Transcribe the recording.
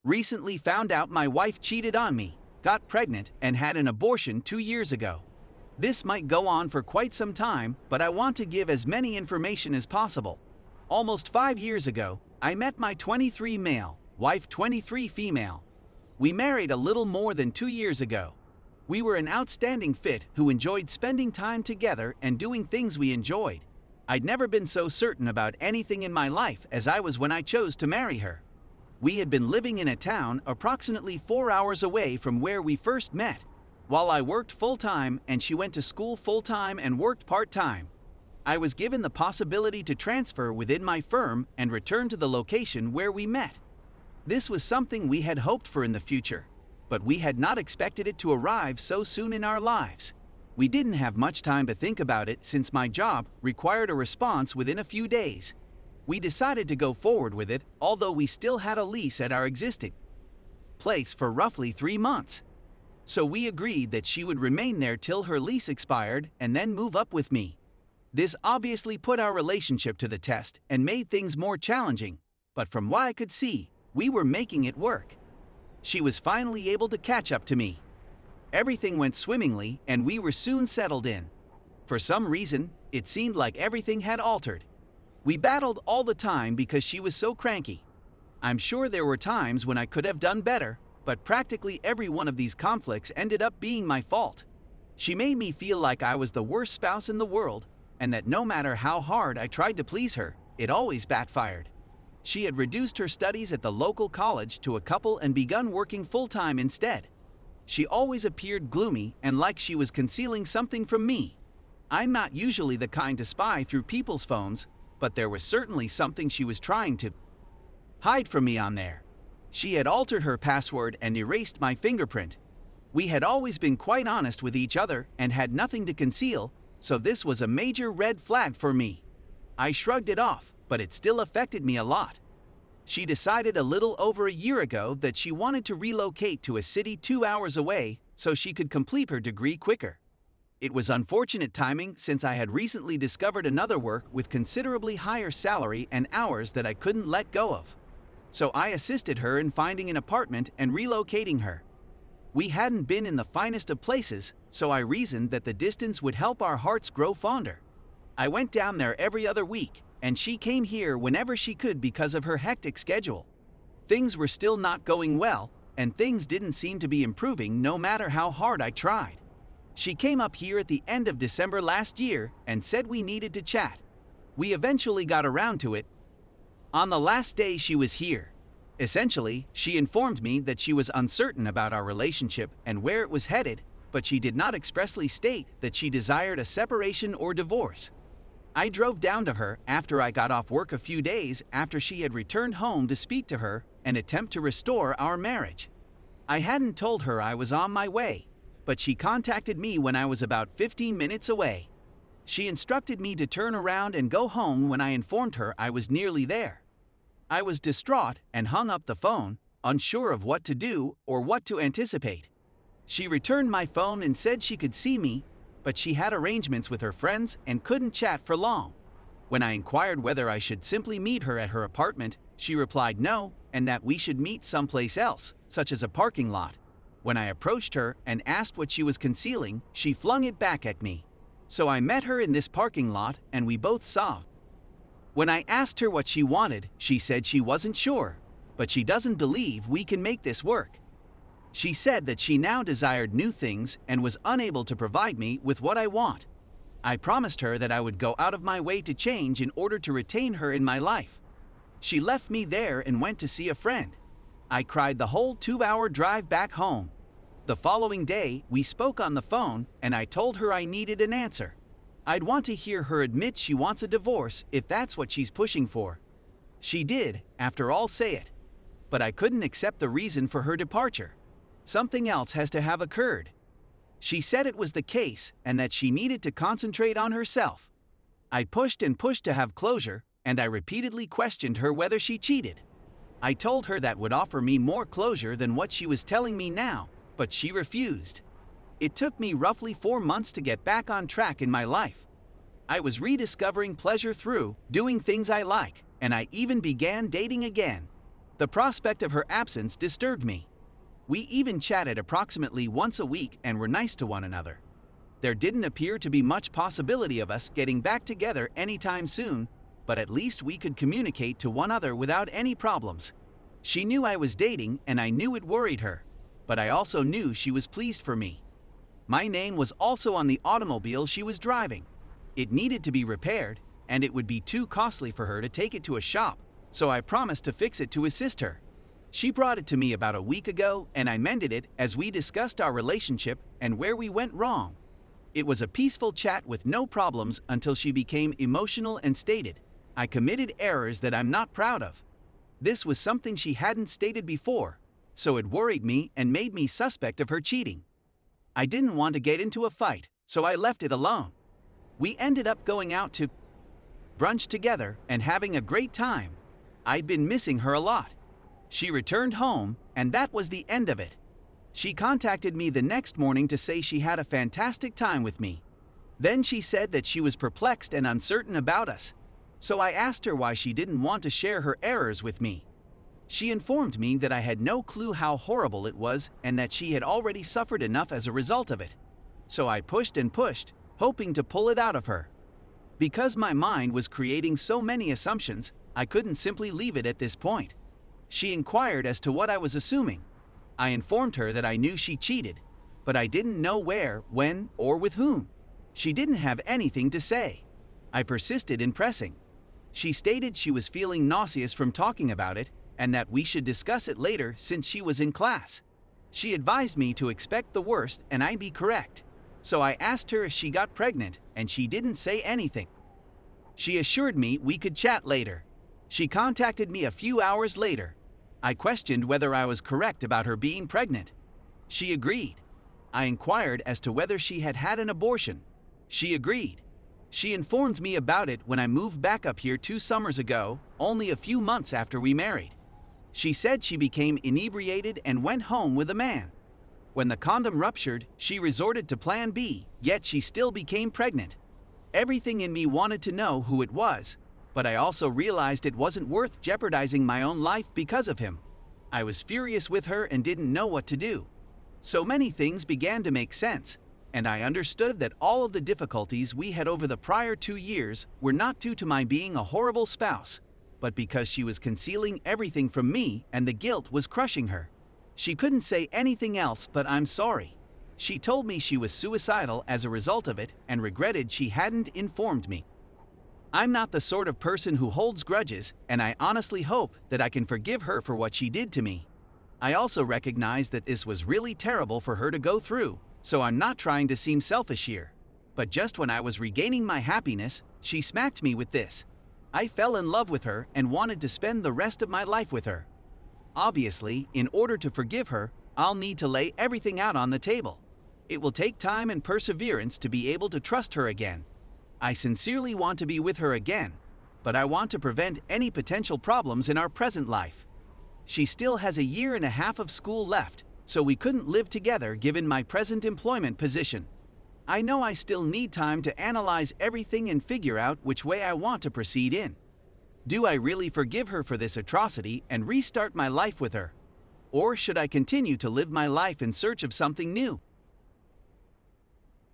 Recently found out my wife cheated on me, got pregnant, and had an abortion 2 years ago. This might go on for quite some time, but I want to give as many information as possible. Almost 5 years ago, I met my 23 male, wife 23 female. We married a little more than 2 years ago. We were an outstanding fit who enjoyed spending time together and doing things we enjoyed. I'd never been so certain about anything in my life as I was when I chose to marry her. We had been living in a town approximately 4 hours away from where we first met, while I worked full-time and she went to school full-time and worked part-time. I was given the possibility to transfer within my firm and return to the location where we met. This was something we had hoped for in the future, but we had not expected it to arrive so soon in our lives. We didn't have much time to think about it since my job required a response within a few days. We decided to go forward with it, although we still had a lease at our existing place for roughly 3 months. So we agreed that she would remain there till her lease expired and then move up with me. This obviously put our relationship to the test and made things more challenging, but from what I could see, we were making it work. She was finally able to catch up to me. Everything went swimmingly and we were soon settled in. For some reason, it seemed like everything had altered. We battled all the time because she was so cranky. I'm sure there were times when I could have done better, but practically every one of these conflicts ended up being my fault. She made me feel like I was the worst spouse in the world, and that no matter how hard I tried to please her, it always backfired. She had reduced her studies at the local college to a couple and begun working full-time instead. She always appeared gloomy and like she was concealing something from me. I'm not usually the kind to spy through people's phones, but there was certainly something she was trying to hide from me on there. She had altered her password and erased my fingerprint. We had always been quite honest with each other and had nothing to conceal, so this was a major red flag for me. I shrugged it off, but it still affected me a lot. She decided a little over a year ago that she wanted to relocate to a city 2 hours away so she could complete her degree quicker. It was unfortunate timing since I had recently discovered another work with considerably higher salary and hours that I couldn't let go of. So I assisted her in finding an apartment and relocating her. We hadn't been in the finest of places, so I reasoned that the distance would help our hearts grow fonder. I went down there every other week, and she came here whenever she could because of her hectic schedule. Things were still not going well, and things didn't seem to be improving no matter how hard I tried. She came up here at the end of December last year and said we needed to chat. We eventually got around to it on the last day she was here. Essentially, she informed me that she was uncertain about our relationship and where it was headed, but she did not expressly state that she desired a separation or divorce. I drove down to her after I got off work a few days after she had returned home to speak to her and attempt to restore our marriage. I hadn't told her I was on my way, but she contacted me when I was about 15 minutes away. She instructed me to turn around and go home when I informed her I was nearly there. I was distraught and hung up the phone, unsure of what to do or what to anticipate. She returned my phone and said she could see me, but she had arrangements with her friends and couldn't chat for long. When I inquired whether I should simply meet her at her apartment, she replied no, and that we should meet someplace else, such as a parking lot. When I approached her and asked what she was concealing, she flung it back at me. So I met her in this parking lot and we both sobbed. When I asked her what she wanted, she said she wasn't sure, but she doesn't believe we can make this work. She said that she now desired new things and was unable to provide me with what I want. I promised her that I would go out of my way to change in order to retain her in my life. She left me there and went to see a friend. I cried the whole 2-hour drive back home. The following day, we spoke on the phone and I told her I needed an answer. I'd want to hear her admit she wants a divorce if that's what she's pushing for. She did, after all, say it. But I couldn't accept the reason for her departure. Something else has to have occurred. She said it was the case and that she needed to concentrate on herself. I pushed and pushed to have closure, and I repeatedly questioned her whether she cheated. I told her that would offer me more closure than what she was telling me now, but she refused. It took me roughly 4 months to get back on track in my life. I was rediscovering pleasure through doing things I like, and I even began dating again. The prospect of her absence disturbed me. We even chatted approximately once a week and were nice to one another. There didn't appear to be much possibility of us getting back together anytime soon, but at least we could communicate to one another without any problems. She knew I was dating and I knew it worried her, but I also knew she was pleased for me. My name was also on the automobile she was driving. It needed to be repaired, and it would be too costly for her to take it to a shop, so I promised to fix it to assist her. She brought it to me about a week ago, and I mended it as we discussed our relationship and where we went wrong. It was a peaceful chat with no problems until she became emotional and stated, "I committed errors that I'm not proud of." This was something she hadn't stated before, so it worried me and made me suspect of her cheating. I didn't want to get into a fight, so I left it alone. We ended up going out to brunch together and having a great time. I'd been missing her a lot. She returned home, and that was the end of it. She contacted me the next morning to say she had a fantastic time with me. Then she said that she was perplexed and uncertain about us. So I asked her why she didn't want to share her errors with me. She informed me that I had no clue how horrible it was and that she had already suffered enough as a result of it. So I pushed and pushed, hoping to pull it out of her. Because my mind was creating so many assumptions, I couldn't simply leave it at this point. She inquired as to what I was assuming. I informed her that I knew she cheated, but I didn't know where, when, or with whom. She didn't have anything to say. I persisted in pressing. She stated she was feeling nauseous from talking about it and that we should discuss it later since she was in class. She advised me to expect the worst and I'd be correct. So I asked her if she got pregnant and she didn't say anything. She assured me we could chat later. She contacted me a few hours later. I questioned whether I was correct about her being pregnant. She agreed. I inquired as to whether she had had an abortion. She agreed. She informed me about it when I moved back up here 2 summers ago, only a few months after we married. She said she became inebriated and went home with a man. When the condom ruptured, she resorted to Plan B, yet she still became pregnant. Everything in me wanted to know who it was, but I also realized it wasn't worth jeopardizing my own life because of him. I was furious with her and didn't know what to do. So many things began to make sense, and I understood that all of the difficulties we had over the prior 2 years were not due to my being a horrible spouse, but because she was concealing everything from me and the guilt was crushing her. She couldn't say anything else but "I'm sorry." She told me she was suicidal as a result of it and regretted she hadn't informed me. I'm not the sort of person who holds grudges, and I honestly hope that I can forgive her for what she did to me. I also recognize that this was really terrible for her to go through, so I'm not trying to seem selfish here. But just when I was regaining my happiness, she smacked me with this. I fell in love with her and wanted to spend the rest of my life with her. Obviously, in order to forgive her, I'll need to lay everything out on the table. It will take time and perseverance to be able to trust her again. I sincerely want to be with her again, but I want to prevent any potential problems in our present life. She still has a 1.5 years of school left, so we couldn't live together given my present employment position. I know I still need time to analyze everything and figure out which way I want to proceed in. Do I really forgive her for this atrocity and restart my life with her? Or should I continue to live my life in search of something new?